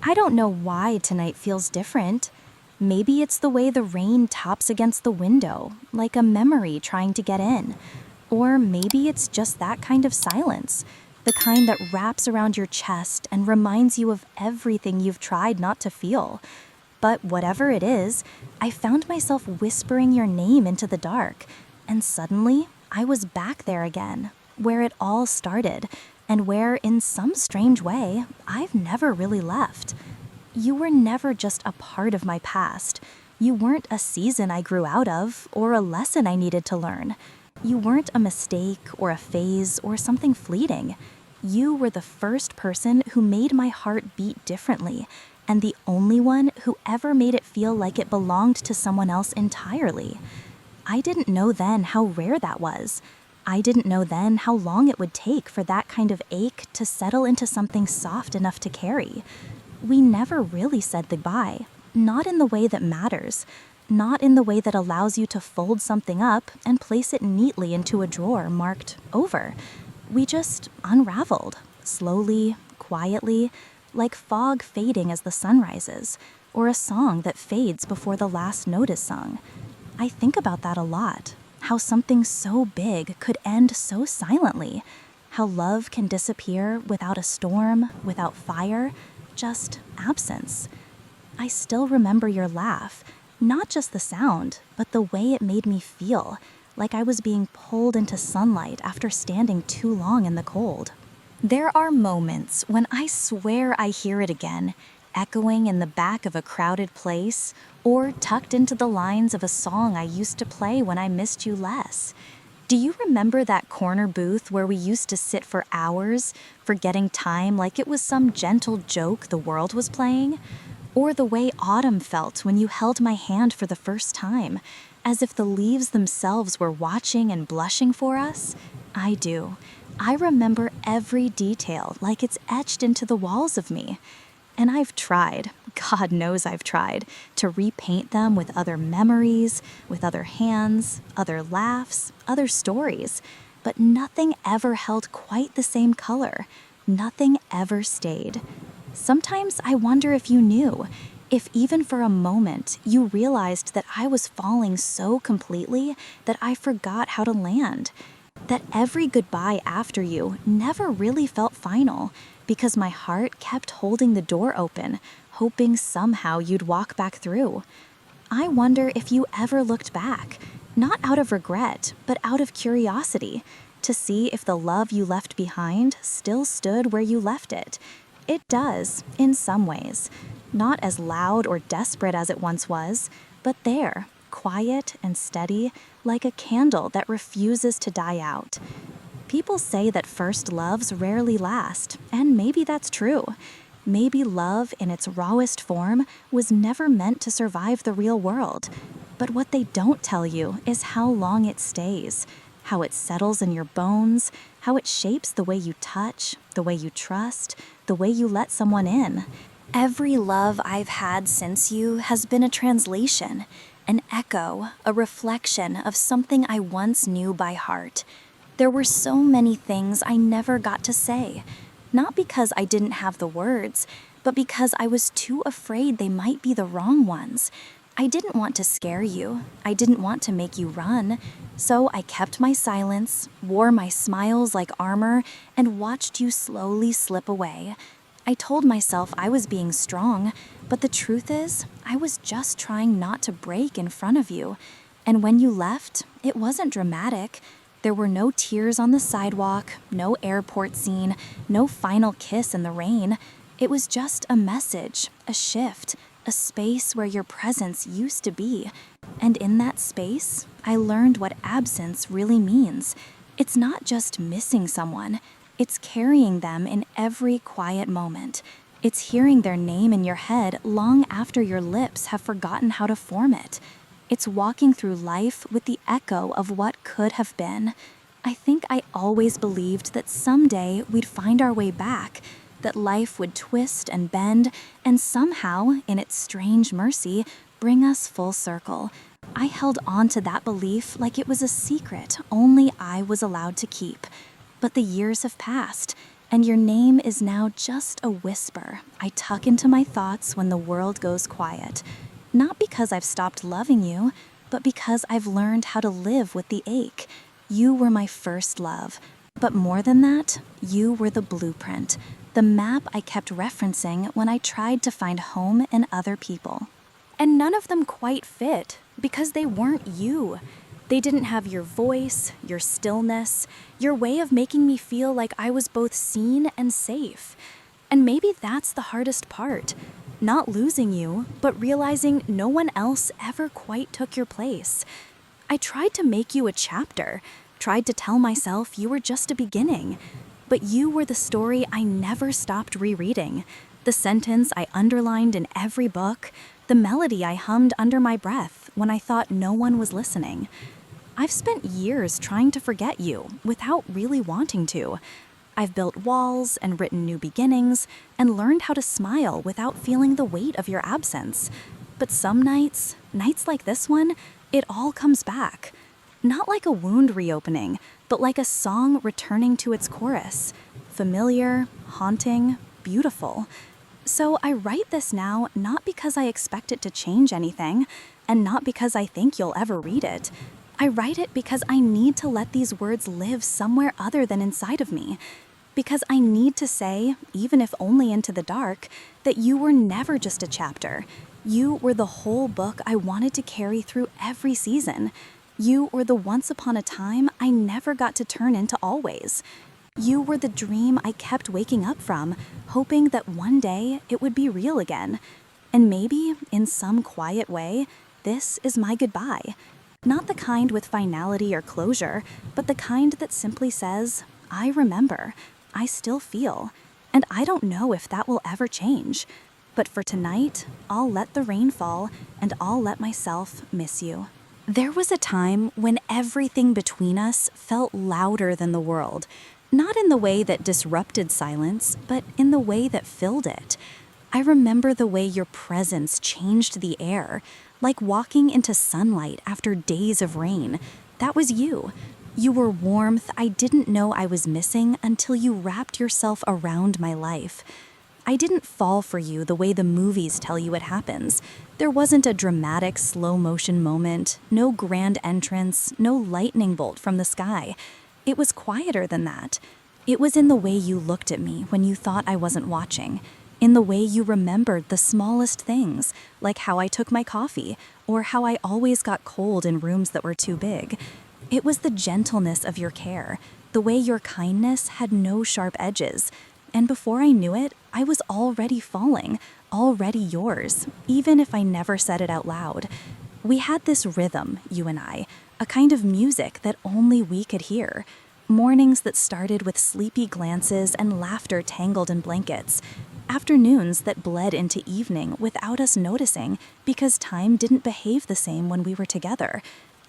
I don't know why tonight feels different. Maybe it's the way the rain taps against the window, like a memory trying to get in. Or maybe it's just that kind of silence, the kind that wraps around your chest and reminds you of everything you've tried not to feel. But whatever it is, I found myself whispering your name into the dark, and suddenly I was back there again, where it all started, and where, in some strange way, I've never really left. You were never just a part of my past. You weren't a season I grew out of, or a lesson I needed to learn. You weren't a mistake, or a phase, or something fleeting. You were the first person who made my heart beat differently, and the only one who ever made it feel like it belonged to someone else entirely. I didn't know then how rare that was. I didn't know then how long it would take for that kind of ache to settle into something soft enough to carry. We never really said goodbye, not in the way that matters, not in the way that allows you to fold something up and place it neatly into a drawer marked over. We just unraveled, slowly, quietly, like fog fading as the sun rises, or a song that fades before the last note is sung. I think about that a lot, how something so big could end so silently, how love can disappear without a storm, without fire, just absence. I still remember your laugh, not just the sound, but the way it made me feel, like I was being pulled into sunlight after standing too long in the cold. There are moments when I swear I hear it again, echoing in the back of a crowded place, or tucked into the lines of a song I used to play when I missed you less. Do you remember that corner booth where we used to sit for hours, forgetting time like it was some gentle joke the world was playing? Or the way autumn felt when you held my hand for the first time, as if the leaves themselves were watching and blushing for us? I do. I remember every detail like it's etched into the walls of me. And I've tried, God knows I've tried, to repaint them with other memories, with other hands, other laughs, other stories. But nothing ever held quite the same color. Nothing ever stayed. Sometimes I wonder if you knew, if even for a moment you realized that I was falling so completely that I forgot how to land. That every goodbye after you never really felt final, because my heart kept holding the door open, hoping somehow you'd walk back through. I wonder if you ever looked back, not out of regret, but out of curiosity, to see if the love you left behind still stood where you left it. It does, in some ways. Not as loud or desperate as it once was, but there, quiet and steady, like a candle that refuses to die out. People say that first loves rarely last, and maybe that's true. Maybe love in its rawest form was never meant to survive the real world. But what they don't tell you is how long it stays, how it settles in your bones, how it shapes the way you touch, the way you trust, the way you let someone in. Every love I've had since you has been a translation, an echo, a reflection of something I once knew by heart. There were so many things I never got to say, not because I didn't have the words, but because I was too afraid they might be the wrong ones. I didn't want to scare you. I didn't want to make you run. So I kept my silence, wore my smiles like armor, and watched you slowly slip away. I told myself I was being strong, but the truth is, I was just trying not to break in front of you. And when you left, it wasn't dramatic. There were no tears on the sidewalk, no airport scene, no final kiss in the rain. It was just a message, a shift, a space where your presence used to be. And in that space, I learned what absence really means. It's not just missing someone. It's carrying them in every quiet moment. It's hearing their name in your head long after your lips have forgotten how to form it. It's walking through life with the echo of what could have been. I think I always believed that someday we'd find our way back, that life would twist and bend, and somehow, in its strange mercy, bring us full circle. I held on to that belief like it was a secret only I was allowed to keep. But the years have passed, And your name is now just a whisper I tuck into my thoughts when the world goes quiet. Not because I've stopped loving you, but because I've learned how to live with the ache. You were my first love. But more than that, you were the blueprint, the map I kept referencing when I tried to find home in other people. And none of them quite fit, because they weren't you. They didn't have your voice, your stillness, your way of making me feel like I was both seen and safe. And maybe that's the hardest part. Not losing you, but realizing no one else ever quite took your place. I tried to make you a chapter, tried to tell myself you were just a beginning. But you were the story I never stopped rereading, the sentence I underlined in every book, the melody I hummed under my breath when I thought no one was listening. I've spent years trying to forget you without really wanting to. I've built walls and written new beginnings and learned how to smile without feeling the weight of your absence. But some nights like this one, it all comes back. Not like a wound reopening, but like a song returning to its chorus. Familiar, haunting, beautiful. So I write this now not because I expect it to change anything, and not because I think you'll ever read it. I write it because I need to let these words live somewhere other than inside of me. Because I need to say, even if only into the dark, that you were never just a chapter. You were the whole book I wanted to carry through every season. You were the once upon a time I never got to turn into always. You were the dream I kept waking up from, hoping that one day it would be real again. And maybe, in some quiet way, this is my goodbye. Not the kind with finality or closure, but the kind that simply says, I remember, I still feel, and I don't know if that will ever change. But for tonight, I'll let the rain fall, and I'll let myself miss you. There was a time when everything between us felt louder than the world. Not in the way that disrupted silence, but in the way that filled it. I remember the way your presence changed the air, like walking into sunlight after days of rain. That was you. You were warmth I didn't know I was missing until you wrapped yourself around my life. I didn't fall for you the way the movies tell you it happens. There wasn't a dramatic slow-motion moment, no grand entrance, no lightning bolt from the sky. It was quieter than that. It was in the way you looked at me when you thought I wasn't watching, in the way you remembered the smallest things, like how I took my coffee, or how I always got cold in rooms that were too big. It was the gentleness of your care, the way your kindness had no sharp edges. And before I knew it, I was already falling, already yours, even if I never said it out loud. We had this rhythm, you and I, a kind of music that only we could hear. Mornings that started with sleepy glances and laughter tangled in blankets. Afternoons that bled into evening without us noticing because time didn't behave the same when we were together.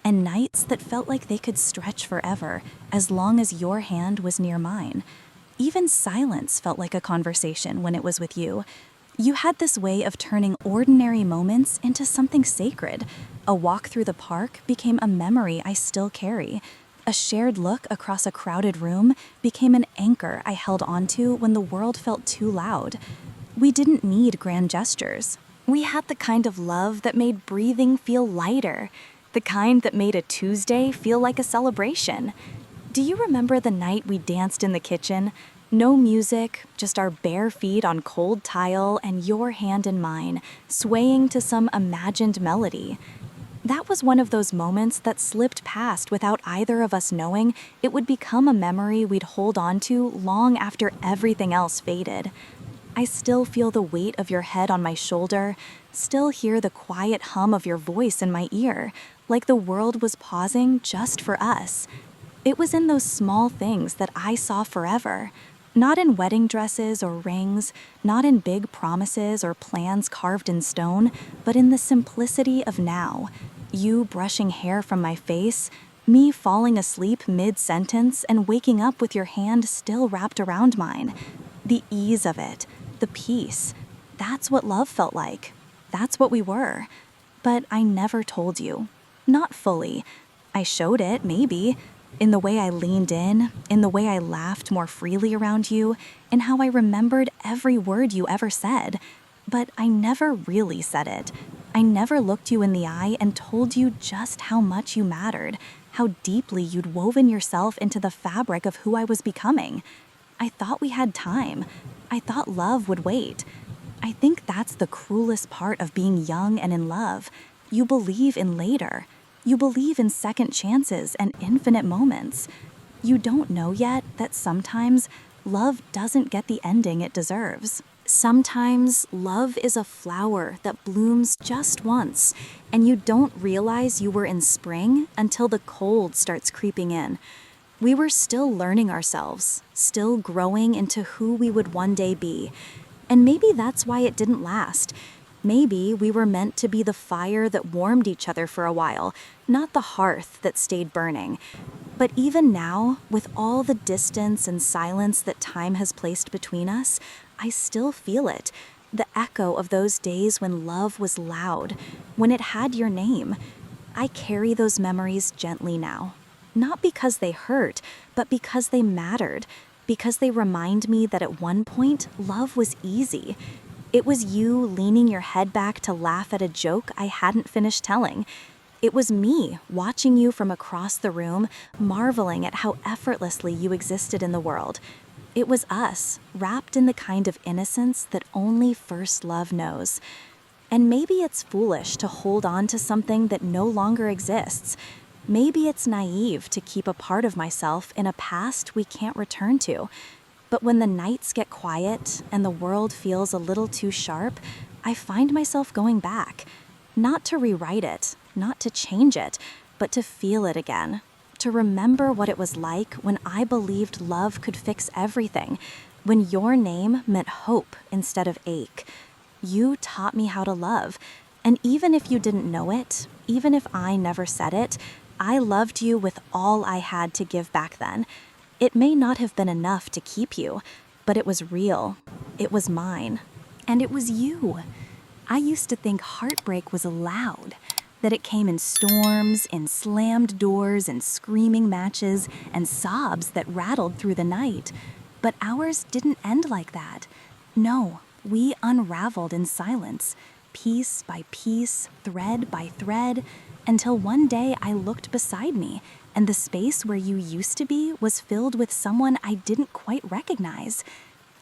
And nights that felt like they could stretch forever, as long as your hand was near mine. Even silence felt like a conversation when it was with you. You had this way of turning ordinary moments into something sacred. A walk through the park became a memory I still carry. A shared look across a crowded room became an anchor I held onto when the world felt too loud. We didn't need grand gestures. We had the kind of love that made breathing feel lighter, the kind that made a Tuesday feel like a celebration. Do you remember the night we danced in the kitchen? No music, just our bare feet on cold tile and your hand in mine, swaying to some imagined melody. That was one of those moments that slipped past without either of us knowing it would become a memory we'd hold on to long after everything else faded. I still feel the weight of your head on my shoulder, still hear the quiet hum of your voice in my ear, like the world was pausing just for us. It was in those small things that I saw forever. Not in wedding dresses or rings, not in big promises or plans carved in stone, but in the simplicity of now. You brushing hair from my face, me falling asleep mid-sentence and waking up with your hand still wrapped around mine. The ease of it, the peace. That's what love felt like. That's what we were. But I never told you. Not fully. I showed it, maybe, In the way I leaned in the way I laughed more freely around you, in how I remembered every word you ever said. But I never really said it. I never looked you in the eye and told you just how much you mattered, how deeply you'd woven yourself into the fabric of who I was becoming. I thought we had time. I thought love would wait. I think that's the cruelest part of being young and in love. You believe in later. You believe in second chances and infinite moments. You don't know yet that sometimes love doesn't get the ending it deserves. Sometimes love is a flower that blooms just once, and you don't realize you were in spring until the cold starts creeping in. We were still learning ourselves, still growing into who we would one day be. And maybe that's why it didn't last. Maybe we were meant to be the fire that warmed each other for a while, not the hearth that stayed burning. But even now, with all the distance and silence that time has placed between us, I still feel it. The echo of those days when love was loud, when it had your name. I carry those memories gently now. Not because they hurt, but because they mattered. Because they remind me that at one point, love was easy. It was you leaning your head back to laugh at a joke I hadn't finished telling. It was me watching you from across the room, marveling at how effortlessly you existed in the world. It was us, wrapped in the kind of innocence that only first love knows. And maybe it's foolish to hold on to something that no longer exists. Maybe it's naive to keep a part of myself in a past we can't return to. But when the nights get quiet and the world feels a little too sharp, I find myself going back. Not to rewrite it, not to change it, but to feel it again. To remember what it was like when I believed love could fix everything, when your name meant hope instead of ache. You taught me how to love, and even if you didn't know it, even if I never said it, I loved you with all I had to give back then. It may not have been enough to keep you, but it was real. It was mine. And it was you. I used to think heartbreak was loud, that it came in storms, in slammed doors, and screaming matches, and sobs that rattled through the night. But ours didn't end like that. No, we unraveled in silence, piece by piece, thread by thread, until one day I looked beside me, and the space where you used to be was filled with someone I didn't quite recognize.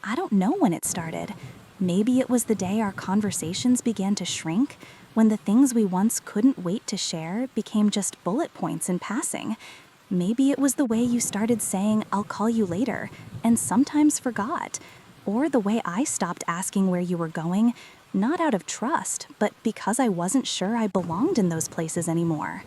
I don't know when it started. Maybe it was the day our conversations began to shrink, when the things we once couldn't wait to share became just bullet points in passing. Maybe it was the way you started saying, "I'll call you later," and sometimes forgot. Or the way I stopped asking where you were going, not out of trust, but because I wasn't sure I belonged in those places anymore.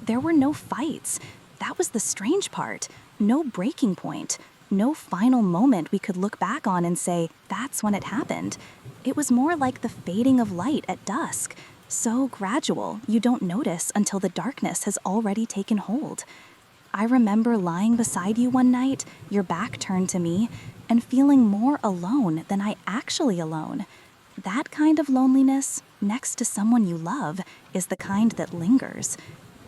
There were no fights. That was the strange part. No breaking point. No final moment we could look back on and say, that's when it happened. It was more like the fading of light at dusk. So gradual, you don't notice until the darkness has already taken hold. I remember lying beside you one night, your back turned to me, and feeling more alone than I actually alone. That kind of loneliness, next to someone you love, is the kind that lingers.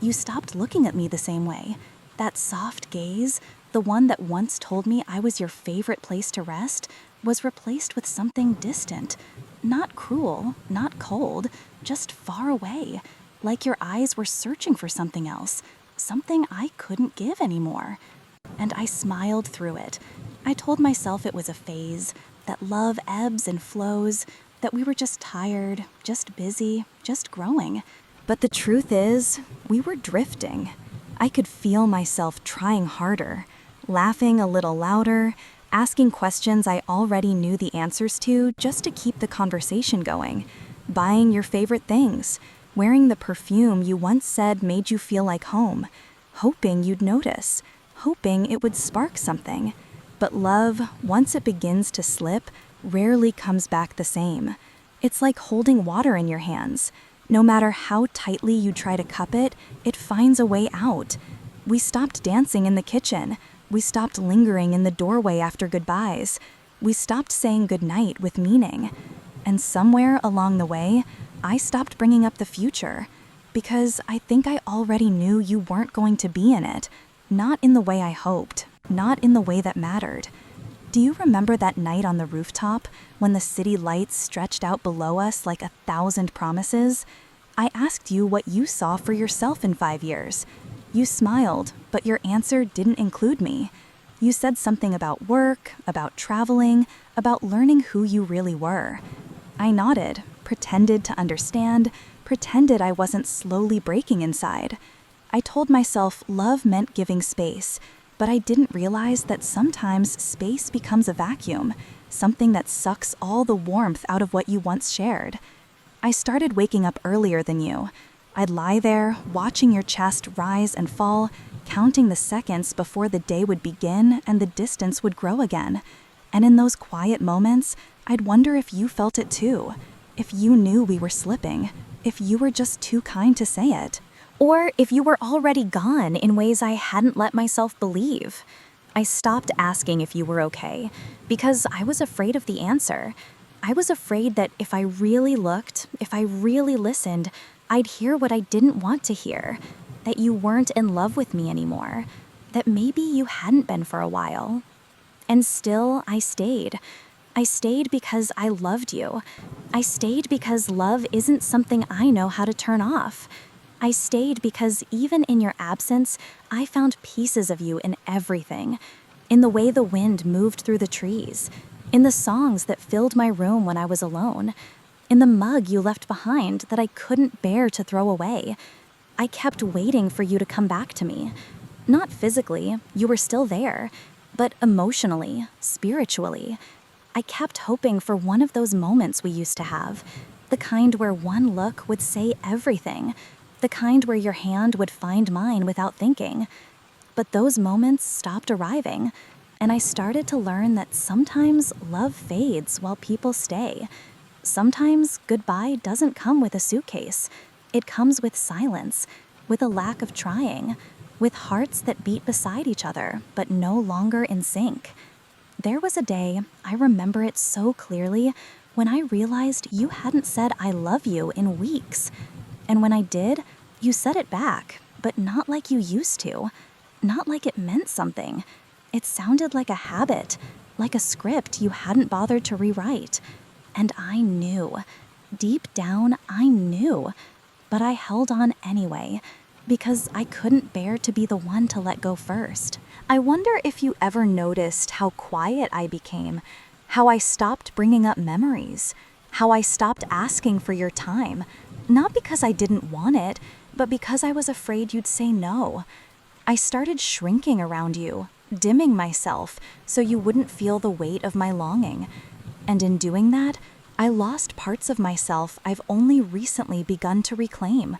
You stopped looking at me the same way. That soft gaze, the one that once told me I was your favorite place to rest, was replaced with something distant. Not cruel, not cold, just far away, like your eyes were searching for something else, something I couldn't give anymore. And I smiled through it. I told myself it was a phase, that love ebbs and flows, that we were just tired, just busy, just growing. But the truth is, we were drifting. I could feel myself trying harder, laughing a little louder, asking questions I already knew the answers to just to keep the conversation going, buying your favorite things, wearing the perfume you once said made you feel like home, hoping you'd notice, hoping it would spark something. But love, once it begins to slip, rarely comes back the same. It's like holding water in your hands. No matter how tightly you try to cup it, it finds a way out. We stopped dancing in the kitchen. We stopped lingering in the doorway after goodbyes. We stopped saying goodnight with meaning. And somewhere along the way, I stopped bringing up the future. Because I think I already knew you weren't going to be in it. Not in the way I hoped, not in the way that mattered. Do you remember that night on the rooftop when the city lights stretched out below us like 1,000 promises? I asked you what you saw for yourself in 5 years. You smiled, but your answer didn't include me. You said something about work, about traveling, about learning who you really were. I nodded, pretended to understand, pretended I wasn't slowly breaking inside. I told myself love meant giving space, but I didn't realize that sometimes space becomes a vacuum, something that sucks all the warmth out of what you once shared. I started waking up earlier than you. I'd lie there, watching your chest rise and fall, counting the seconds before the day would begin and the distance would grow again. And in those quiet moments, I'd wonder if you felt it too, if you knew we were slipping, if you were just too kind to say it. Or if you were already gone in ways I hadn't let myself believe. I stopped asking if you were okay because I was afraid of the answer. I was afraid that if I really looked, if I really listened, I'd hear what I didn't want to hear, that you weren't in love with me anymore, that maybe you hadn't been for a while. And still, I stayed. I stayed because I loved you. I stayed because love isn't something I know how to turn off. I stayed because even in your absence, I found pieces of you in everything. In the way the wind moved through the trees, in the songs that filled my room when I was alone, in the mug you left behind that I couldn't bear to throw away. I kept waiting for you to come back to me. Not physically, you were still there, but emotionally, spiritually. I kept hoping for one of those moments we used to have, the kind where one look would say everything, the kind where your hand would find mine without thinking. But those moments stopped arriving, and I started to learn that sometimes love fades while people stay. Sometimes goodbye doesn't come with a suitcase. It comes with silence, with a lack of trying, with hearts that beat beside each other but no longer in sync. There was a day, I remember it so clearly, when I realized you hadn't said I love you in weeks. And when I did, you said it back, but not like you used to. Not like it meant something. It sounded like a habit, like a script you hadn't bothered to rewrite. And I knew. Deep down, I knew. But I held on anyway, because I couldn't bear to be the one to let go first. I wonder if you ever noticed how quiet I became, how I stopped bringing up memories, how I stopped asking for your time, not because I didn't want it, but because I was afraid you'd say no. I started shrinking around you, dimming myself so you wouldn't feel the weight of my longing. And in doing that, I lost parts of myself I've only recently begun to reclaim.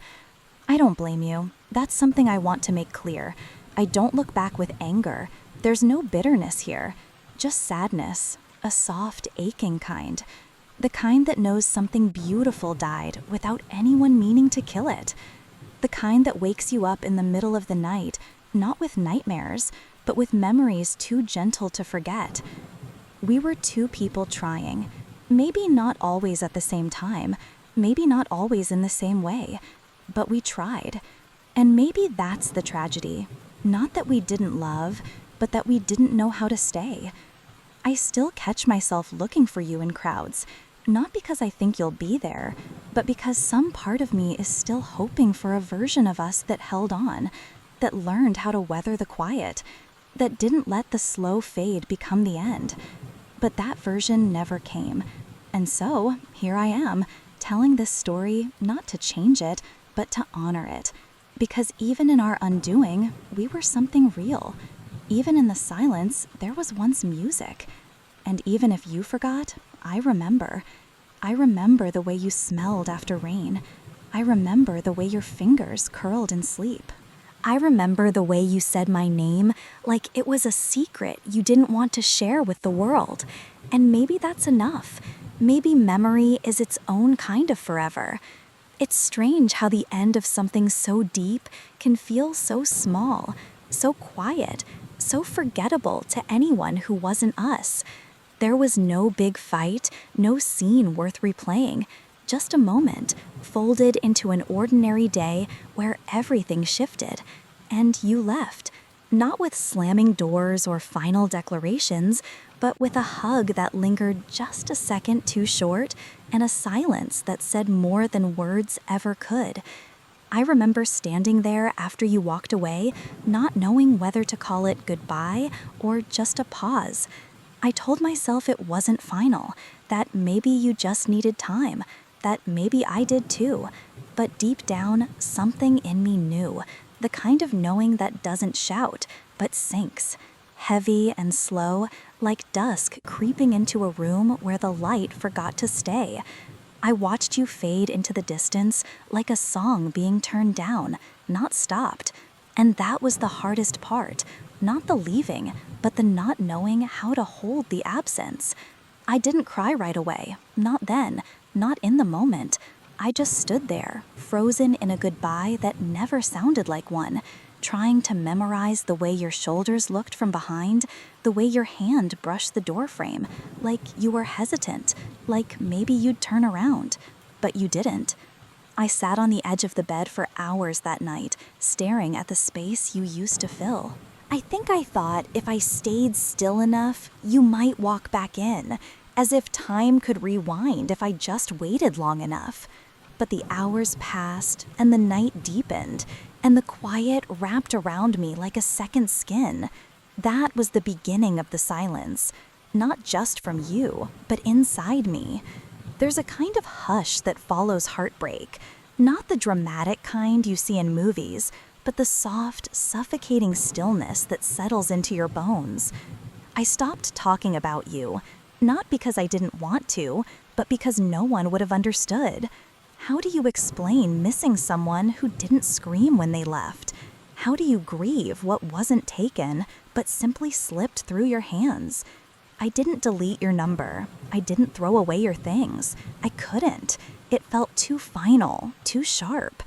I don't blame you. That's something I want to make clear. I don't look back with anger. There's no bitterness here, just sadness, a soft, aching kind. The kind that knows something beautiful died without anyone meaning to kill it. The kind that wakes you up in the middle of the night, not with nightmares, but with memories too gentle to forget. We were two people trying, maybe not always at the same time, maybe not always in the same way, but we tried. And maybe that's the tragedy. Not that we didn't love, but that we didn't know how to stay. I still catch myself looking for you in crowds, not because I think you'll be there, but because some part of me is still hoping for a version of us that held on, that learned how to weather the quiet, that didn't let the slow fade become the end. But that version never came. And so, here I am, telling this story not to change it, but to honor it. Because even in our undoing, we were something real. Even in the silence, there was once music. And even if you forgot, I remember. I remember the way you smelled after rain. I remember the way your fingers curled in sleep. I remember the way you said my name like it was a secret you didn't want to share with the world. And maybe that's enough. Maybe memory is its own kind of forever. It's strange how the end of something so deep can feel so small, so quiet, so forgettable to anyone who wasn't us. There was no big fight, no scene worth replaying, just a moment folded into an ordinary day where everything shifted. And you left. Not with slamming doors or final declarations, but with a hug that lingered just a second too short and a silence that said more than words ever could. I remember standing there after you walked away, not knowing whether to call it goodbye or just a pause. I told myself it wasn't final, that maybe you just needed time, that maybe I did too. But deep down, something in me knew, the kind of knowing that doesn't shout, but sinks, heavy and slow, like dusk creeping into a room where the light forgot to stay. I watched you fade into the distance like a song being turned down, not stopped. And that was the hardest part, not the leaving, but the not knowing how to hold the absence. I didn't cry right away, not then, not in the moment. I just stood there, frozen in a goodbye that never sounded like one, trying to memorize the way your shoulders looked from behind, the way your hand brushed the doorframe, like you were hesitant, like maybe you'd turn around. But you didn't. I sat on the edge of the bed for hours that night, staring at the space you used to fill. I think I thought if I stayed still enough, you might walk back in, as if time could rewind if I just waited long enough. But the hours passed, and the night deepened, and the quiet wrapped around me like a second skin. That was the beginning of the silence, not just from you, but inside me. There's a kind of hush that follows heartbreak, not the dramatic kind you see in movies, but the soft, suffocating stillness that settles into your bones. I stopped talking about you, not because I didn't want to, but because no one would have understood. How do you explain missing someone who didn't scream when they left? How do you grieve what wasn't taken, but simply slipped through your hands? I didn't delete your number. I didn't throw away your things. I couldn't. It felt too final, too sharp.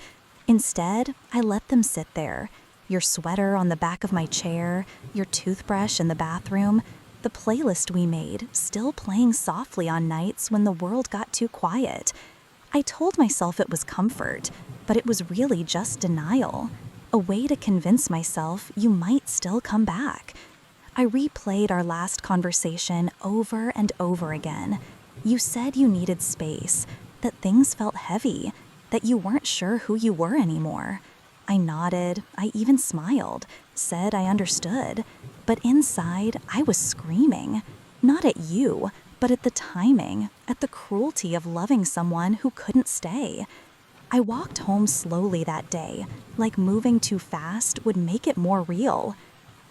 Instead, I let them sit there. Your sweater on the back of my chair, your toothbrush in the bathroom, the playlist we made still playing softly on nights when the world got too quiet. I told myself it was comfort, but it was really just denial, a way to convince myself you might still come back. I replayed our last conversation over and over again. You said you needed space, that things felt heavy, that you weren't sure who you were anymore. I nodded, I even smiled, said I understood, but inside I was screaming, not at you, but at the timing, at the cruelty of loving someone who couldn't stay. I walked home slowly that day, like moving too fast would make it more real.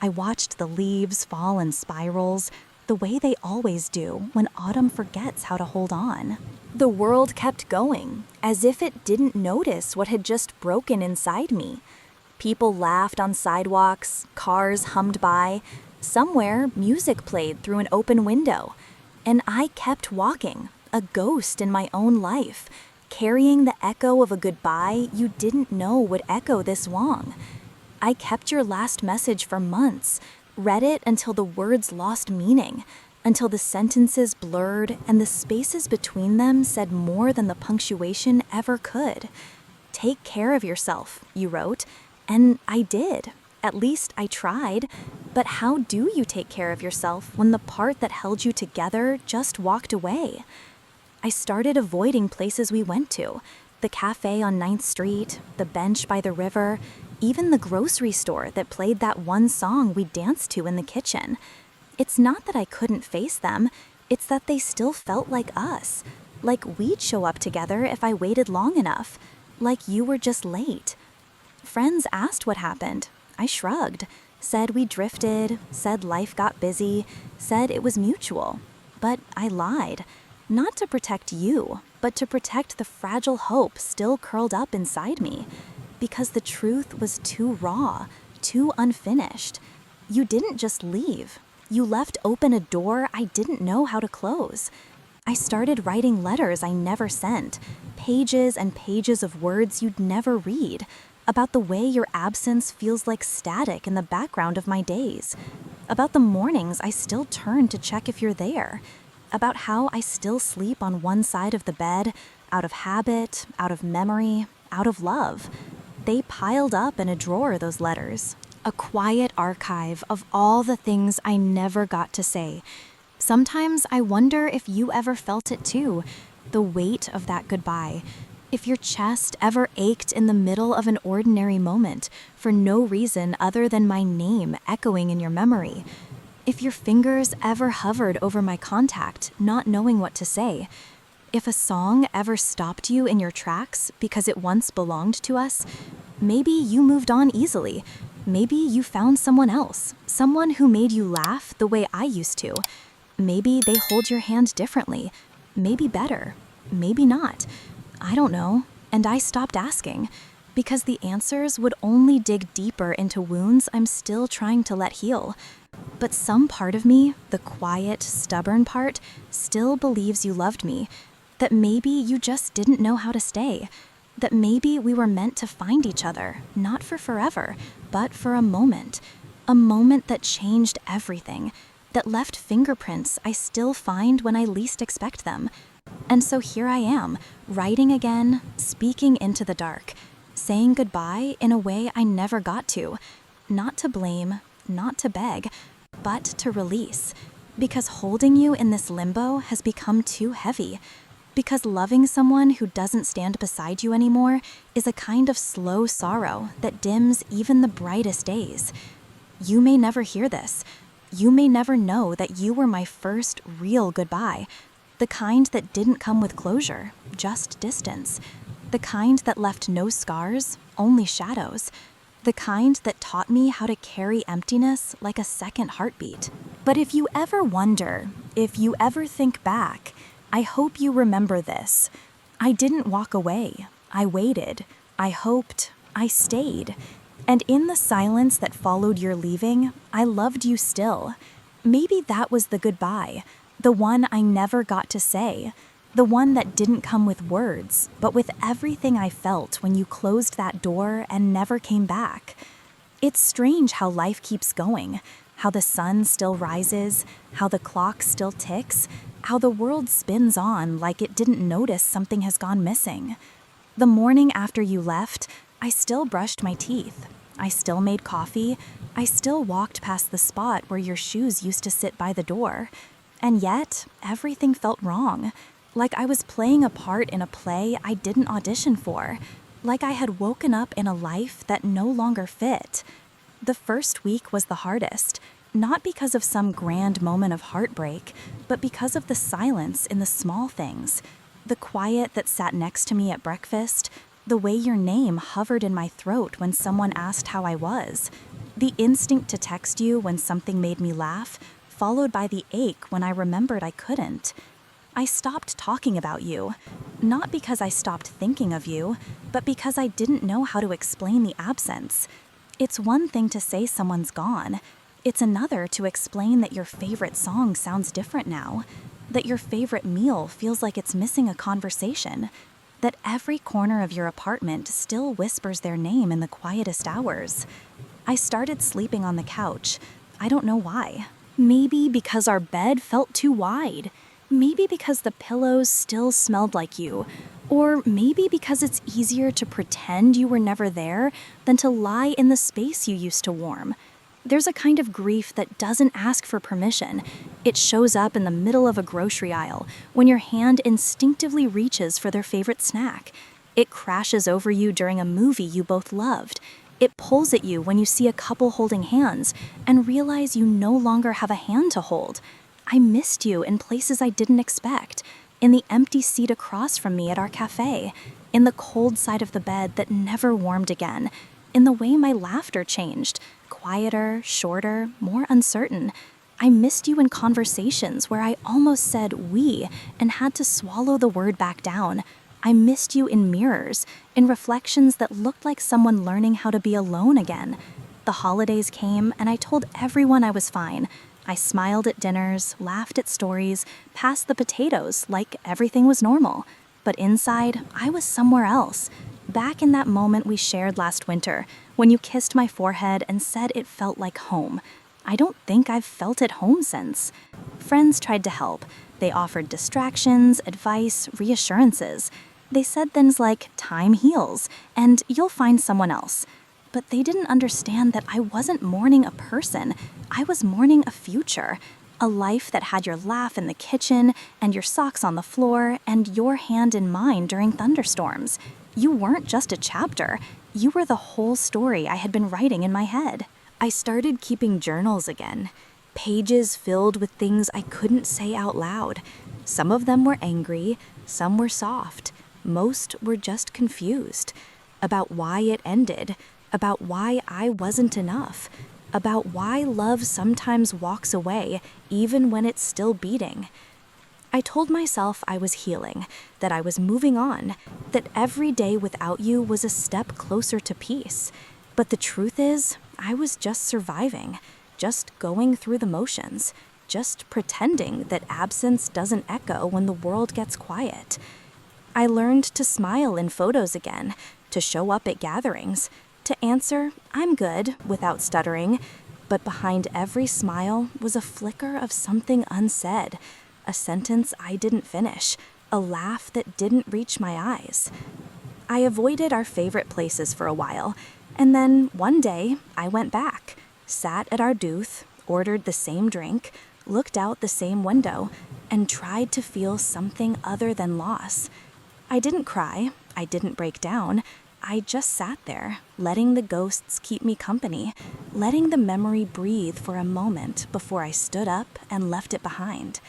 I watched the leaves fall in spirals, the way they always do when autumn forgets how to hold on. The world kept going, as if it didn't notice what had just broken inside me. People laughed on sidewalks, cars hummed by. Somewhere, music played through an open window. And I kept walking, a ghost in my own life, carrying the echo of a goodbye you didn't know would echo this long. I kept your last message for months, read it until the words lost meaning, until the sentences blurred and the spaces between them said more than the punctuation ever could. Take care of yourself, you wrote, and I did. At least I tried. But how do you take care of yourself when the part that held you together just walked away? I started avoiding places we went to, the cafe on 9th Street, the bench by the river, even the grocery store that played that one song we danced to in the kitchen. It's not that I couldn't face them, it's that they still felt like us, like we'd show up together if I waited long enough, like you were just late. Friends asked what happened. I shrugged, said we drifted, said life got busy, said it was mutual. But I lied, not to protect you, but to protect the fragile hope still curled up inside me, because the truth was too raw, too unfinished. You didn't just leave. You left open a door I didn't know how to close. I started writing letters I never sent, pages and pages of words you'd never read, about the way your absence feels like static in the background of my days, about the mornings I still turn to check if you're there, about how I still sleep on one side of the bed, out of habit, out of memory, out of love. They piled up in a drawer, those letters. A quiet archive of all the things I never got to say. Sometimes I wonder if you ever felt it too, the weight of that goodbye. If your chest ever ached in the middle of an ordinary moment for no reason other than my name echoing in your memory. If your fingers ever hovered over my contact, not knowing what to say. If a song ever stopped you in your tracks because it once belonged to us. Maybe you moved on easily. Maybe you found someone else, someone who made you laugh the way I used to. Maybe they hold your hand differently, maybe better, maybe not. I don't know, and I stopped asking, because the answers would only dig deeper into wounds I'm still trying to let heal. But some part of me, the quiet, stubborn part, still believes you loved me, that maybe you just didn't know how to stay, that maybe we were meant to find each other, not for forever, but for a moment that changed everything, that left fingerprints I still find when I least expect them. And so here I am, writing again, speaking into the dark, saying goodbye in a way I never got to. Not to blame, not to beg, but to release. Because holding you in this limbo has become too heavy. Because loving someone who doesn't stand beside you anymore is a kind of slow sorrow that dims even the brightest days. You may never hear this. You may never know that you were my first real goodbye. The kind that didn't come with closure, just distance. The kind that left no scars, only shadows. The kind that taught me how to carry emptiness like a second heartbeat. But if you ever wonder, if you ever think back, I hope you remember this. I didn't walk away. I waited. I hoped. I stayed. And in the silence that followed your leaving, I loved you still. Maybe that was the goodbye, the one I never got to say, the one that didn't come with words, but with everything I felt when you closed that door and never came back. It's strange how life keeps going, how the sun still rises, how the clock still ticks, how the world spins on like it didn't notice something has gone missing. The morning after you left, I still brushed my teeth. I still made coffee. I still walked past the spot where your shoes used to sit by the door. And yet, everything felt wrong. Like I was playing a part in a play I didn't audition for. Like I had woken up in a life that no longer fit. The first week was the hardest, not because of some grand moment of heartbreak, but because of the silence in the small things. The quiet that sat next to me at breakfast, the way your name hovered in my throat when someone asked how I was, the instinct to text you when something made me laugh, followed by the ache when I remembered I couldn't. I stopped talking about you, not because I stopped thinking of you, but because I didn't know how to explain the absence. It's one thing to say someone's gone. It's another to explain that your favorite song sounds different now, that your favorite meal feels like it's missing a conversation, that every corner of your apartment still whispers their name in the quietest hours. I started sleeping on the couch. I don't know why. Maybe because our bed felt too wide. Maybe because the pillows still smelled like you. Or maybe because it's easier to pretend you were never there than to lie in the space you used to warm. There's a kind of grief that doesn't ask for permission. It shows up in the middle of a grocery aisle when your hand instinctively reaches for their favorite snack. It crashes over you during a movie you both loved. It pulls at you when you see a couple holding hands and realize you no longer have a hand to hold. I missed you in places I didn't expect. In the empty seat across from me at our cafe. In the cold side of the bed that never warmed again. In the way my laughter changed. Quieter, shorter, more uncertain. I missed you in conversations where I almost said we and had to swallow the word back down. I missed you in mirrors, in reflections that looked like someone learning how to be alone again. The holidays came and I told everyone I was fine. I smiled at dinners, laughed at stories, passed the potatoes like everything was normal. But inside, I was somewhere else. Back in that moment we shared last winter, when you kissed my forehead and said it felt like home. I don't think I've felt at home since. Friends tried to help. They offered distractions, advice, reassurances. They said things like, time heals, and you'll find someone else. But they didn't understand that I wasn't mourning a person. I was mourning a future. A life that had your laugh in the kitchen, and your socks on the floor, and your hand in mine during thunderstorms. You weren't just a chapter. You were the whole story I had been writing in my head. I started keeping journals again. Pages filled with things I couldn't say out loud. Some of them were angry, some were soft. Most were just confused. About why it ended, about why I wasn't enough, about why love sometimes walks away even when it's still beating. I told myself I was healing, that I was moving on, that every day without you was a step closer to peace. But the truth is, I was just surviving, just going through the motions, just pretending that absence doesn't echo when the world gets quiet. I learned to smile in photos again, to show up at gatherings, to answer, "I'm good," without stuttering. But behind every smile was a flicker of something unsaid, a sentence I didn't finish, a laugh that didn't reach my eyes. I avoided our favorite places for a while, and then one day I went back, sat at our booth, ordered the same drink, looked out the same window, and tried to feel something other than loss. I didn't cry, I didn't break down. I just sat there, letting the ghosts keep me company, letting the memory breathe for a moment before I stood up and left it behind.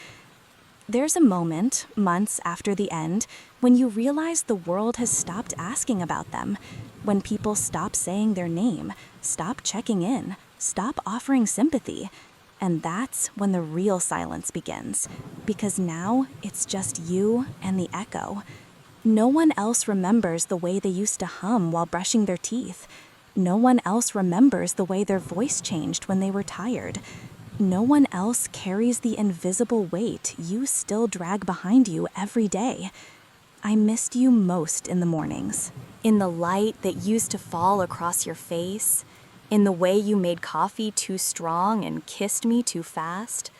There's a moment, months after the end, when you realize the world has stopped asking about them, when people stop saying their name, stop checking in, stop offering sympathy. And that's when the real silence begins, because now it's just you and the echo. No one else remembers the way they used to hum while brushing their teeth. No one else remembers the way their voice changed when they were tired. No one else carries the invisible weight you still drag behind you every day. I missed you most in the mornings. In the light that used to fall across your face. In the way you made coffee too strong and kissed me too fast.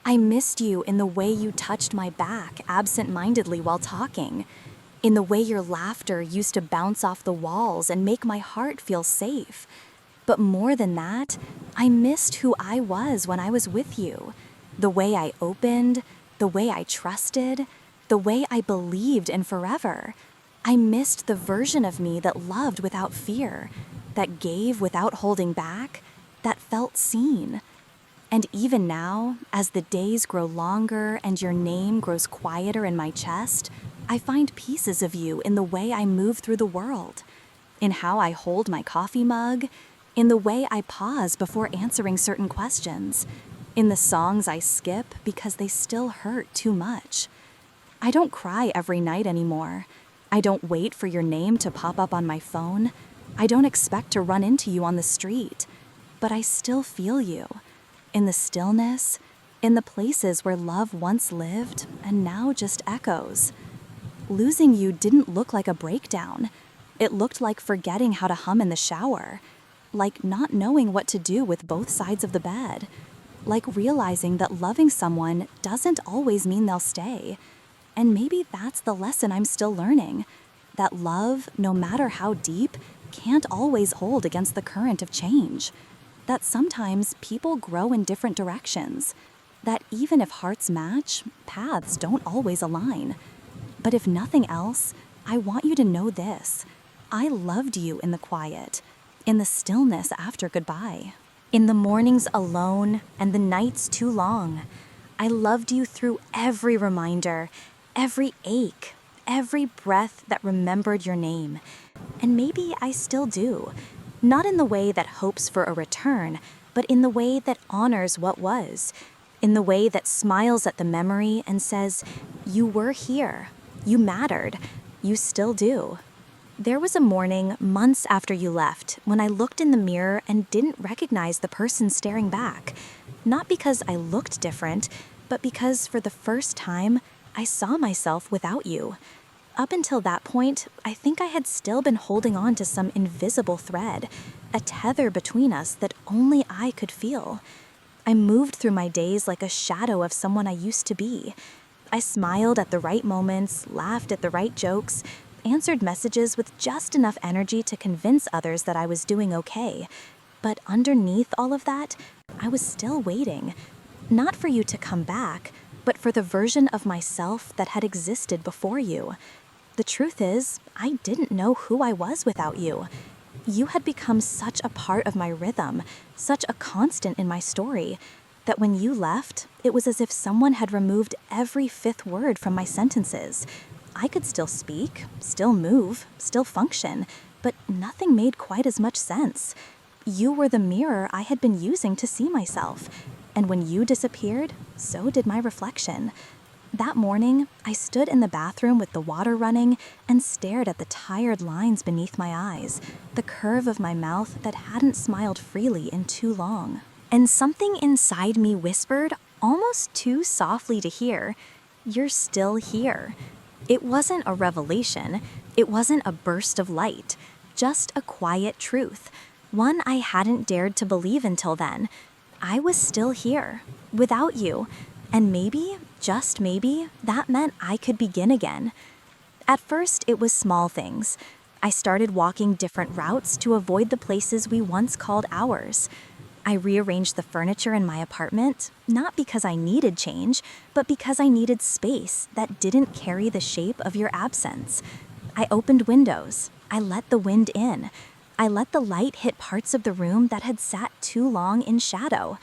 I missed you in the way you touched my back absent-mindedly while talking. In the way your laughter used to bounce off the walls and make my heart feel safe. But more than that, I missed who I was when I was with you. The way I opened, the way I trusted, the way I believed in forever. I missed the version of me that loved without fear, that gave without holding back, that felt seen. And even now, as the days grow longer and your name grows quieter in my chest, I find pieces of you in the way I move through the world, in how I hold my coffee mug, in the way I pause before answering certain questions, in the songs I skip because they still hurt too much. I don't cry every night anymore. I don't wait for your name to pop up on my phone. I don't expect to run into you on the street. But I still feel you, in the stillness, in the places where love once lived and now just echoes. Losing you didn't look like a breakdown. It looked like forgetting how to hum in the shower, like not knowing what to do with both sides of the bed, like realizing that loving someone doesn't always mean they'll stay. And maybe that's the lesson I'm still learning, that love, no matter how deep, can't always hold against the current of change, that sometimes people grow in different directions, that even if hearts match, paths don't always align. But if nothing else, I want you to know this. I loved you in the quiet, in the stillness after goodbye, in the mornings alone and the nights too long. I loved you through every reminder, every ache, every breath that remembered your name. And maybe I still do, not in the way that hopes for a return, but in the way that honors what was, in the way that smiles at the memory and says, "You were here. You mattered. You still do." There was a morning months after you left when I looked in the mirror and didn't recognize the person staring back. Not because I looked different, but because for the first time, I saw myself without you. Up until that point, I think I had still been holding on to some invisible thread, a tether between us that only I could feel. I moved through my days like a shadow of someone I used to be. I smiled at the right moments, laughed at the right jokes, answered messages with just enough energy to convince others that I was doing okay. But underneath all of that, I was still waiting. Not for you to come back, but for the version of myself that had existed before you. The truth is, I didn't know who I was without you. You had become such a part of my rhythm, such a constant in my story, that when you left, it was as if someone had removed every fifth word from my sentences. I could still speak, still move, still function, but nothing made quite as much sense. You were the mirror I had been using to see myself, and when you disappeared, so did my reflection. That morning, I stood in the bathroom with the water running and stared at the tired lines beneath my eyes, the curve of my mouth that hadn't smiled freely in too long. And something inside me whispered, almost too softly to hear, "You're still here." It wasn't a revelation, it wasn't a burst of light, just a quiet truth, one I hadn't dared to believe until then. I was still here, without you, and maybe, just maybe, that meant I could begin again. At first, it was small things. I started walking different routes to avoid the places we once called ours. I rearranged the furniture in my apartment, not because I needed change, but because I needed space that didn't carry the shape of your absence. I opened windows. I let the wind in. I let the light hit parts of the room that had sat too long in shadow.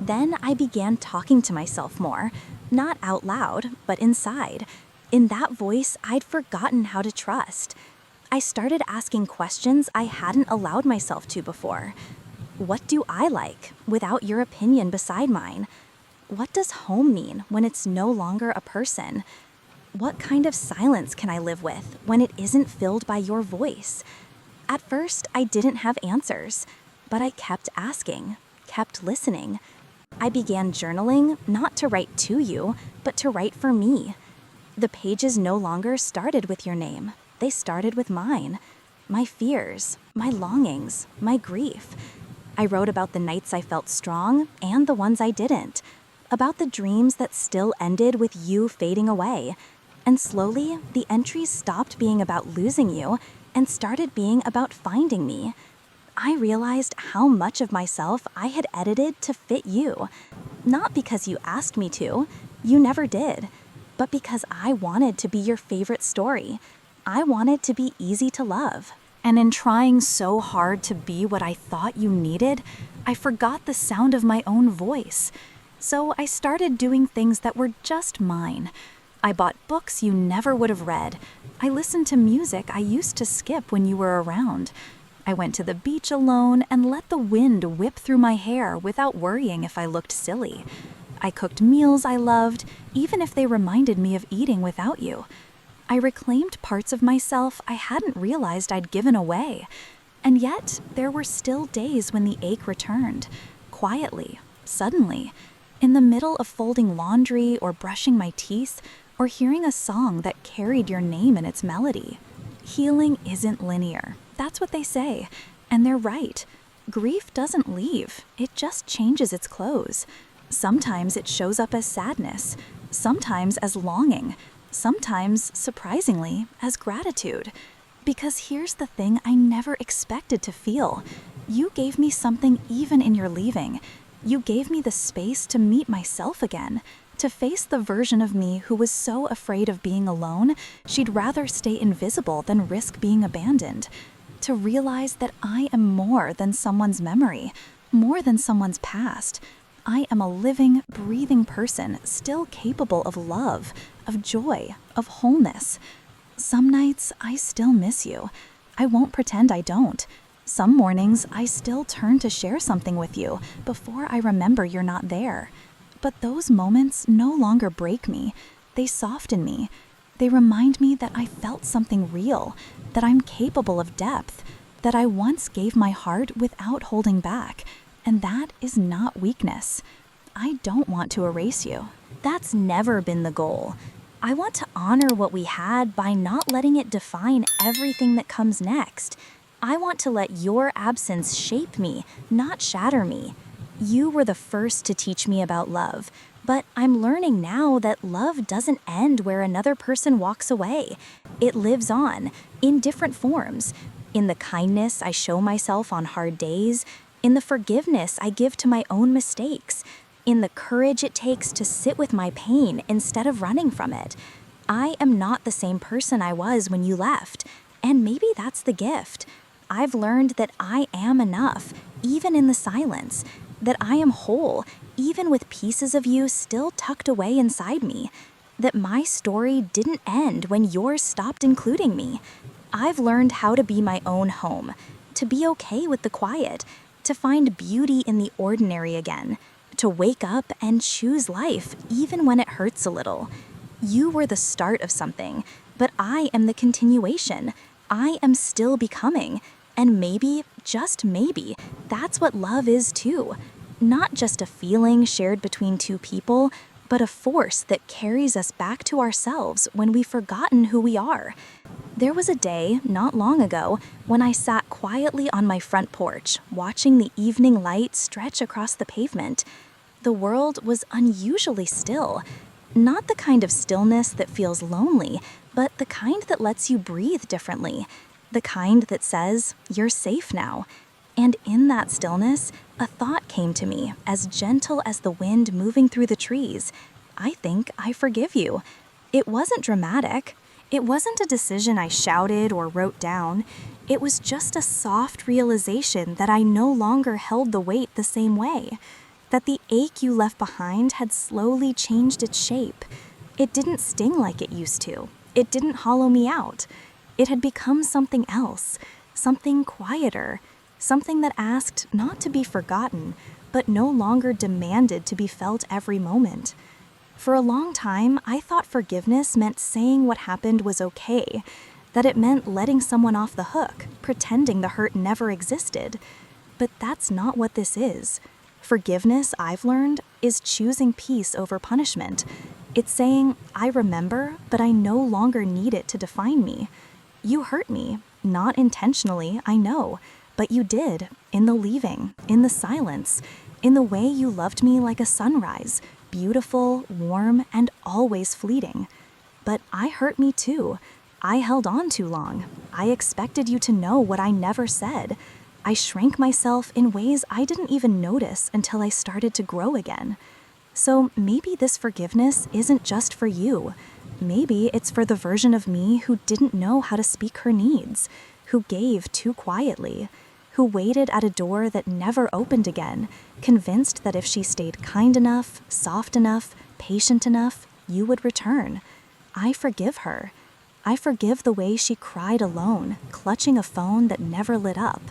Then I began talking to myself more, not out loud, but inside. In that voice, I'd forgotten how to trust. I started asking questions I hadn't allowed myself to before. What do I like without your opinion beside mine? What does home mean when it's no longer a person? What kind of silence can I live with when it isn't filled by your voice? At first, I didn't have answers, but I kept asking, kept listening. I began journaling, not to write to you, but to write for me. The pages no longer started with your name. They started with mine. My fears, my longings, my grief. I wrote about the nights I felt strong and the ones I didn't. About the dreams that still ended with you fading away. And slowly, the entries stopped being about losing you and started being about finding me. I realized how much of myself I had edited to fit you. Not because you asked me to, you never did, but because I wanted to be your favorite story. I wanted to be easy to love. And in trying so hard to be what I thought you needed, I forgot the sound of my own voice. So I started doing things that were just mine. I bought books you never would have read. I listened to music I used to skip when you were around. I went to the beach alone and let the wind whip through my hair without worrying if I looked silly. I cooked meals I loved, even if they reminded me of eating without you. I reclaimed parts of myself I hadn't realized I'd given away. And yet, there were still days when the ache returned, quietly, suddenly, in the middle of folding laundry or brushing my teeth or hearing a song that carried your name in its melody. Healing isn't linear. That's what they say, and they're right. Grief doesn't leave, it just changes its clothes. Sometimes it shows up as sadness, sometimes as longing, sometimes, surprisingly, as gratitude. Because here's the thing I never expected to feel. You gave me something even in your leaving. You gave me the space to meet myself again, to face the version of me who was so afraid of being alone, she'd rather stay invisible than risk being abandoned. To realize that I am more than someone's memory, more than someone's past. I am a living, breathing person still capable of love, of joy, of wholeness. Some nights I still miss you. I won't pretend I don't. Some mornings I still turn to share something with you before I remember you're not there. But those moments no longer break me. They soften me. They remind me that I felt something real, that I'm capable of depth, that I once gave my heart without holding back, and that is not weakness. I don't want to erase you. That's never been the goal. I want to honor what we had by not letting it define everything that comes next. I want to let your absence shape me, not shatter me. You were the first to teach me about love, But I'm learning now that love doesn't end where another person walks away. It lives on, in different forms. In the kindness I show myself on hard days, in the forgiveness I give to my own mistakes, in the courage it takes to sit with my pain instead of running from it. I am not the same person I was when you left, and maybe that's the gift. I've learned that I am enough, even in the silence, that I am whole, even with pieces of you still tucked away inside me, that my story didn't end when yours stopped including me. I've learned how to be my own home, to be okay with the quiet, to find beauty in the ordinary again, to wake up and choose life even when it hurts a little. You were the start of something, but I am the continuation. I am still becoming, and maybe, just maybe, that's what love is too. Not just a feeling shared between two people, but a force that carries us back to ourselves when we've forgotten who we are. There was a day, not long ago, when I sat quietly on my front porch, watching the evening light stretch across the pavement. The world was unusually still. Not the kind of stillness that feels lonely, but the kind that lets you breathe differently. The kind that says, you're safe now. And in that stillness, a thought came to me, as gentle as the wind moving through the trees. I think I forgive you. It wasn't dramatic. It wasn't a decision I shouted or wrote down. It was just a soft realization that I no longer held the weight the same way. That the ache you left behind had slowly changed its shape. It didn't sting like it used to. It didn't hollow me out. It had become something else, something quieter, something that asked not to be forgotten, but no longer demanded to be felt every moment. For a long time, I thought forgiveness meant saying what happened was okay, that it meant letting someone off the hook, pretending the hurt never existed. But that's not what this is. Forgiveness, I've learned, is choosing peace over punishment. It's saying, I remember, but I no longer need it to define me. You hurt me, not intentionally, I know, but you did, in the leaving, in the silence, in the way you loved me like a sunrise, beautiful, warm, and always fleeting. But I hurt me too. I held on too long. I expected you to know what I never said. I shrank myself in ways I didn't even notice until I started to grow again. So maybe this forgiveness isn't just for you. Maybe it's for the version of me who didn't know how to speak her needs, who gave too quietly, who waited at a door that never opened again, convinced that if she stayed kind enough, soft enough, patient enough, you would return. I forgive her. I forgive the way she cried alone, clutching a phone that never lit up.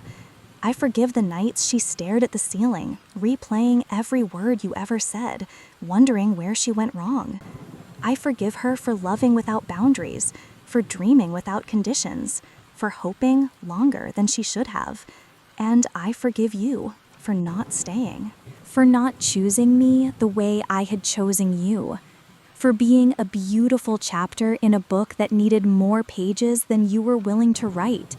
I forgive the nights she stared at the ceiling, replaying every word you ever said, wondering where she went wrong. I forgive her for loving without boundaries, for dreaming without conditions, for hoping longer than she should have. And I forgive you for not staying, for not choosing me the way I had chosen you, for being a beautiful chapter in a book that needed more pages than you were willing to write.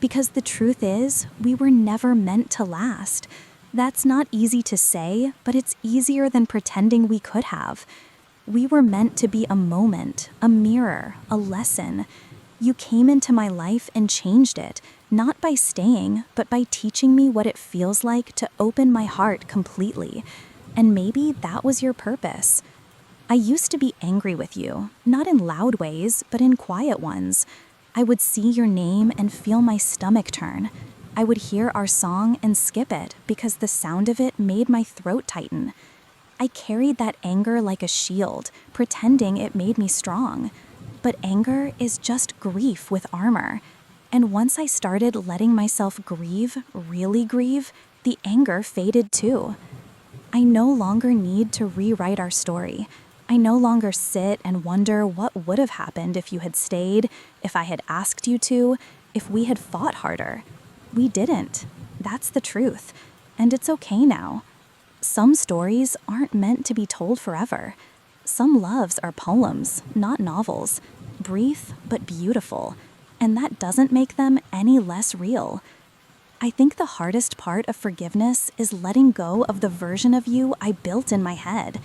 Because the truth is, we were never meant to last. That's not easy to say, but it's easier than pretending we could have. We were meant to be a moment, a mirror, a lesson. You came into my life and changed it, not by staying, but by teaching me what it feels like to open my heart completely. And maybe that was your purpose. I used to be angry with you, not in loud ways, but in quiet ones. I would see your name and feel my stomach turn. I would hear our song and skip it because the sound of it made my throat tighten. I carried that anger like a shield, pretending it made me strong. But anger is just grief with armor. And once I started letting myself grieve, really grieve, the anger faded too. I no longer need to rewrite our story. I no longer sit and wonder what would have happened if you had stayed, if I had asked you to, if we had fought harder. We didn't. That's the truth. And it's okay now. Some stories aren't meant to be told forever. Some loves are poems, not novels. Brief, but beautiful. And that doesn't make them any less real. I think the hardest part of forgiveness is letting go of the version of you I built in my head.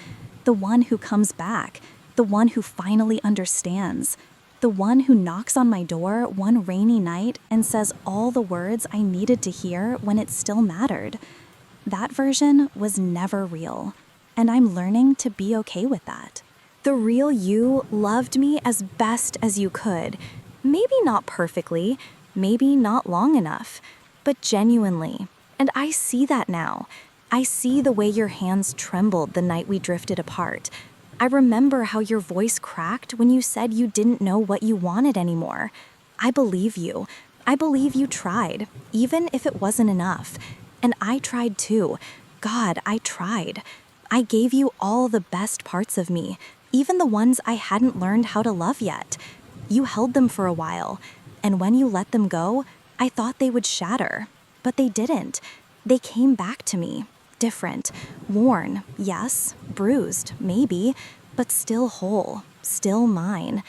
The one who comes back, the one who finally understands, the one who knocks on my door one rainy night and says all the words I needed to hear when it still mattered. That version was never real, and I'm learning to be okay with that. The real you loved me as best as you could. Maybe not perfectly, maybe not long enough, but genuinely. And I see that now. I see the way your hands trembled the night we drifted apart. I remember how your voice cracked when you said you didn't know what you wanted anymore. I believe you. I believe you tried, even if it wasn't enough. And I tried too. God, I tried. I gave you all the best parts of me, even the ones I hadn't learned how to love yet. You held them for a while, and when you let them go, I thought they would shatter. But they didn't. They came back to me. Different. Worn, yes. Bruised, maybe. But still whole. Still mine.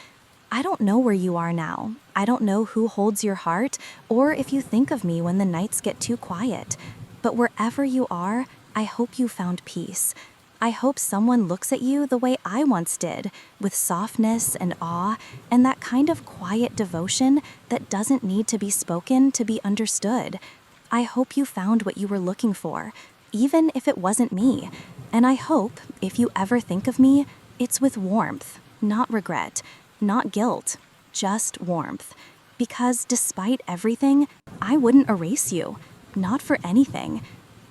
I don't know where you are now. I don't know who holds your heart, or if you think of me when the nights get too quiet. But wherever you are, I hope you found peace. I hope someone looks at you the way I once did, with softness and awe, and that kind of quiet devotion that doesn't need to be spoken to be understood. I hope you found what you were looking for, even if it wasn't me. And I hope, if you ever think of me, it's with warmth, not regret, not guilt, just warmth. Because despite everything, I wouldn't erase you. Not for anything.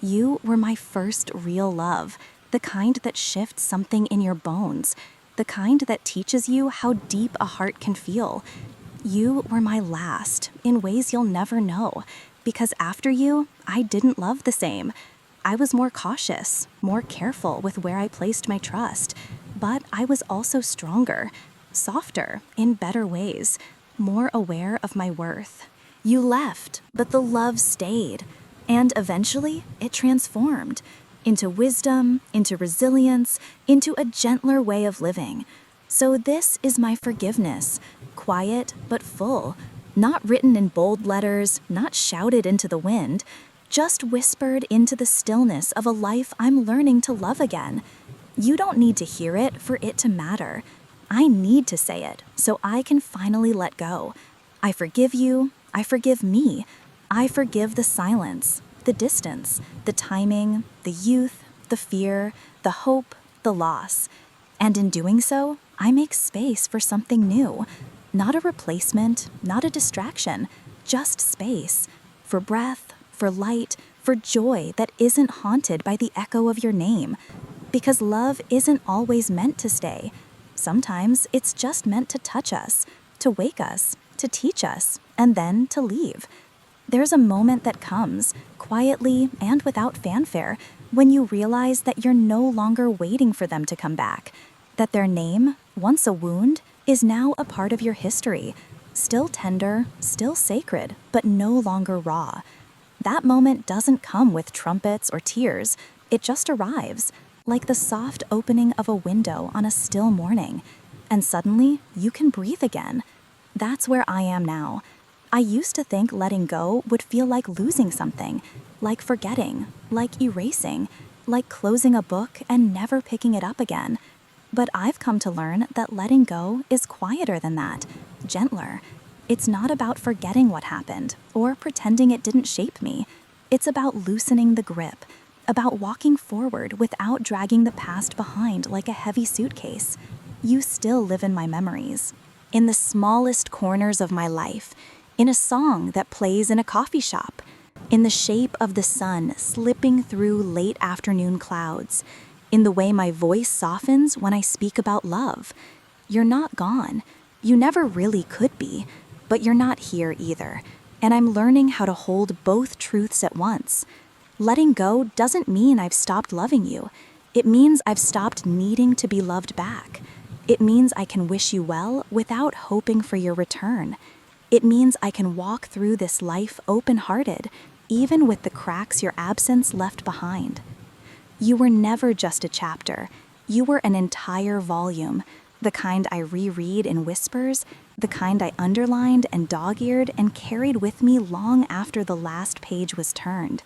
You were my first real love, the kind that shifts something in your bones, the kind that teaches you how deep a heart can feel. You were my last, in ways you'll never know, because after you, I didn't love the same. I was more cautious, more careful with where I placed my trust, but I was also stronger, softer in better ways, more aware of my worth. You left, but the love stayed. And eventually, it transformed into wisdom, into resilience, into a gentler way of living. So this is my forgiveness, quiet but full, not written in bold letters, not shouted into the wind, just whispered into the stillness of a life I'm learning to love again. You don't need to hear it for it to matter. I need to say it so I can finally let go. I forgive you. I forgive me. I forgive the silence, the distance, the timing, the youth, the fear, the hope, the loss. And in doing so, I make space for something new. Not a replacement, not a distraction, just space. For breath, for light, for joy that isn't haunted by the echo of your name. Because love isn't always meant to stay. Sometimes it's just meant to touch us, to wake us, to teach us, and then to leave. There's a moment that comes, quietly and without fanfare, when you realize that you're no longer waiting for them to come back, that their name, once a wound, is now a part of your history, still tender, still sacred, but no longer raw. That moment doesn't come with trumpets or tears, it just arrives, like the soft opening of a window on a still morning, and suddenly you can breathe again. That's where I am now. I used to think letting go would feel like losing something, like forgetting, like erasing, like closing a book and never picking it up again. But I've come to learn that letting go is quieter than that, gentler. It's not about forgetting what happened or pretending it didn't shape me. It's about loosening the grip, about walking forward without dragging the past behind like a heavy suitcase. You still live in my memories, in the smallest corners of my life, in a song that plays in a coffee shop, in the shape of the sun slipping through late afternoon clouds, in the way my voice softens when I speak about love. You're not gone. You never really could be, but you're not here either. And I'm learning how to hold both truths at once. Letting go doesn't mean I've stopped loving you. It means I've stopped needing to be loved back. It means I can wish you well without hoping for your return. It means I can walk through this life open-hearted, even with the cracks your absence left behind. You were never just a chapter. You were an entire volume, the kind I reread in whispers, the kind I underlined and dog-eared and carried with me long after the last page was turned.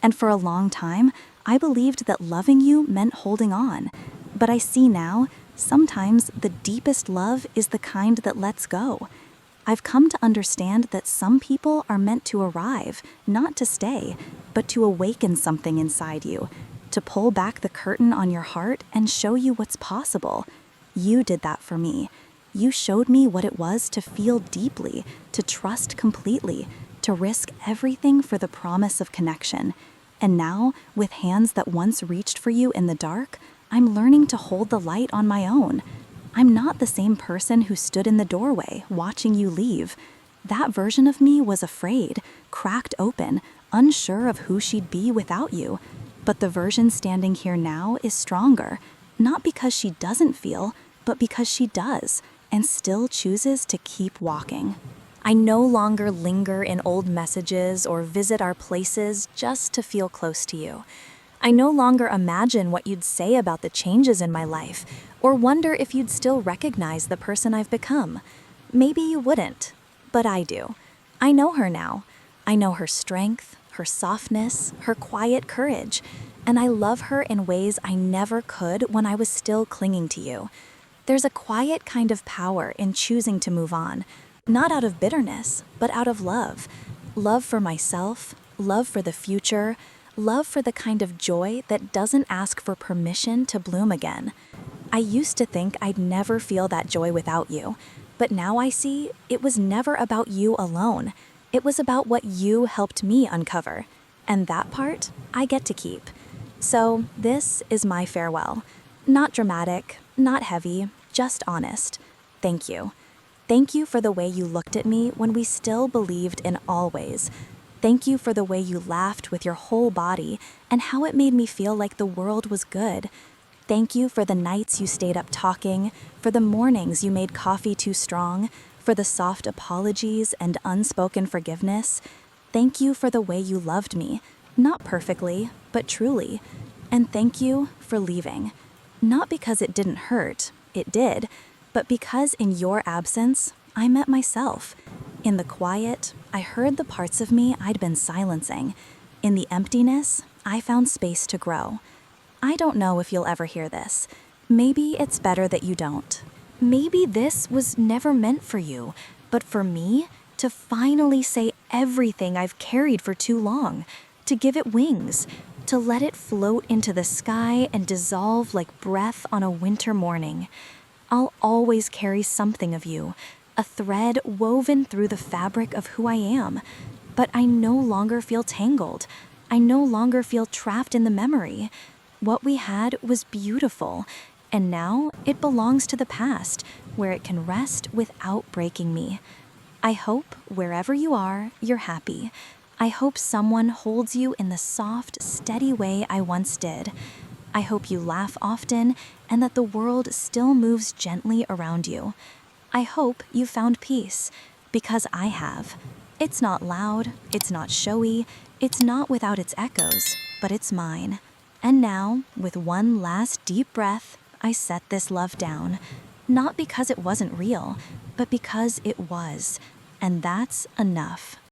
And for a long time, I believed that loving you meant holding on, But I see now, sometimes the deepest love is the kind that lets go. I've come to understand that some people are meant to arrive, not to stay, but to awaken something inside you, to pull back the curtain on your heart and show you what's possible. You did that for me. You showed me what it was to feel deeply, to trust completely, to risk everything for the promise of connection. And now, with hands that once reached for you in the dark, I'm learning to hold the light on my own. I'm not the same person who stood in the doorway, watching you leave. That version of me was afraid, cracked open, unsure of who she'd be without you. But the version standing here now is stronger, not because she doesn't feel, but because she does, and still chooses to keep walking. I no longer linger in old messages or visit our places just to feel close to you. I no longer imagine what you'd say about the changes in my life, or wonder if you'd still recognize the person I've become. Maybe you wouldn't, but I do. I know her now. I know her strength, her softness, her quiet courage, and I love her in ways I never could when I was still clinging to you. There's a quiet kind of power in choosing to move on, not out of bitterness, but out of love. Love for myself, love for the future, love for the kind of joy that doesn't ask for permission to bloom again. I used to think I'd never feel that joy without you, but now I see it was never about you alone. It was about what you helped me uncover, and that part I get to keep. So this is my farewell. Not dramatic, not heavy, just honest. Thank you. Thank you for the way you looked at me when we still believed in always. Thank you for the way you laughed with your whole body and how it made me feel like the world was good. Thank you for the nights you stayed up talking, for the mornings you made coffee too strong, for the soft apologies and unspoken forgiveness. Thank you for the way you loved me, not perfectly, but truly. And thank you for leaving. Not because it didn't hurt, it did, but because in your absence, I met myself. In the quiet, I heard the parts of me I'd been silencing. In the emptiness, I found space to grow. I don't know if you'll ever hear this. Maybe it's better that you don't. Maybe this was never meant for you, but for me, to finally say everything I've carried for too long, to give it wings, to let it float into the sky and dissolve like breath on a winter morning. I'll always carry something of you, a thread woven through the fabric of who I am. But I no longer feel tangled. I no longer feel trapped in the memory. What we had was beautiful, and now it belongs to the past, where it can rest without breaking me. I hope, wherever you are, you're happy. I hope someone holds you in the soft, steady way I once did. I hope you laugh often and that the world still moves gently around you. I hope you found peace, because I have. It's not loud, it's not showy, it's not without its echoes, but it's mine. And now, with one last deep breath, I set this love down. Not because it wasn't real, but because it was. And that's enough.